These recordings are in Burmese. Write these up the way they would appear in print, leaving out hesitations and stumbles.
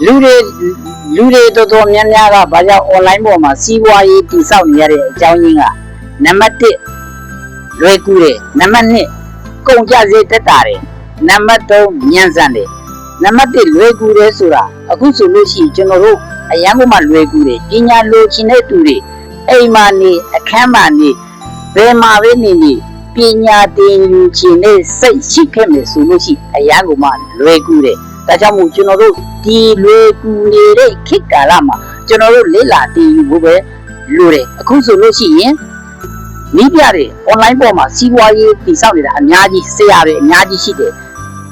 လူတွေတော်တော်များများကဘာကြောင့် online ပေါ်မှာစီးပွားရေးတည်ဆောက်နေရတဲ့အကြောင်းရင်းကနံပါတ်1လွယ်ကူတယ်နံပါတ်2ကုန်ကျစရိတ်တက်တာတယ်နံပါတ်3ညံ့ဆန်တယ်နံပါတ်1လွယ်ကူတယ်ဆိုတာအခုဆိုလို့ရှိရင်ကျွန်တော်တို့အရန်ကမှလွယ်ကူတယ်ပညာလိုချင်တဲ့သူတွေအိမ်မှာနေအခန်းမှာနေဘယ်မှာပဲနေပညာသင်ယူချင်တဲ့စိတ်ရှိခဲ့မယ်ဆိုလို့ရှိရင်အရန်ကမှလွယ်ကူတယ်ဒါကြောင့်မို့ကျွန်တော်တို့ဒီလွယ်ကူနေတဲ့ခေတ်ကာလမှာကျွန်တော်တို့လေ့လာသင်ယူဖို့ပဲလိုတယ်အခုဆိုလို့ရှိရင်နီးပြတွေ online ပေါ်မှာစီးပွားရေးတည်ဆောက်နေတာအများကြီးဆရာတွေအများကြီးရှိတယ်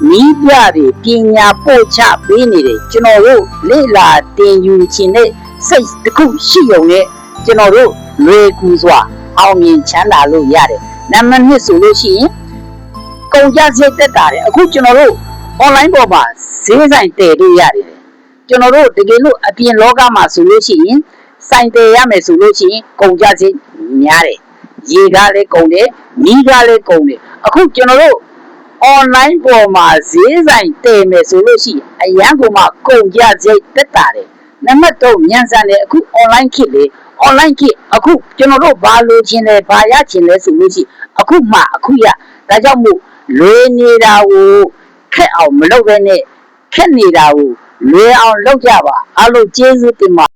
နီးပြတွေပညာပို့ချပေးနေတယ်ကျွန်တော်တို့လေ့လာသင်ယူခြင်းနဲ့စိတ်တစ်ခုရှိုံနဲ့ကျွန်တော်တို့လွယ်ကူစွာအောင်မြင်ချမ်းသာလို့ရတယ်နံပါတ်2ဆိုလို့ရှိရင်ကုန်ကျစရိတ်တက်တာတယ်အခုကျွန်တော်တို့ online ပေါ်မှာဈေးဆိုင်တည်လို့ရတယ်ကျွန်တော်တို့တကယ်လို့အပြင်လောကမှာဆိုလို့ရှိရင်ဆိုင်တည်ရမယ်ဆိုလို့ရှိရင်ကုန်ကျစရိတ်များတယ်ရေကားလည်းကုန်တယ်မီးကားလည်းကုန်တယ်အခုကျွန်တော်တို့ online ပေါ်မှာဈေးဆိုင်တည်မယ်ဆိုလို့ရှိရင်အရန်ကမှကုန်ကျစရိတ်တက်တာတယ်နံပါတ်3ညံ့ဆန်တယ်အခု online ခေတ်လေ online ခေတ်အခုကျွန်တော်တို့ဘာလိုချင်လဲဘာရချင်လဲဆိုလို့ရှိရင်အခုမှအခုရဒါကြောင့်မို့လွယ်နေတာကိုခက်အောင်မလုပ်ဘဲနဲ့ခက်နေတာကိုလွယ်အောင်လုပ်ကြပါအားလုံးကျေးဇူးတင်ပါ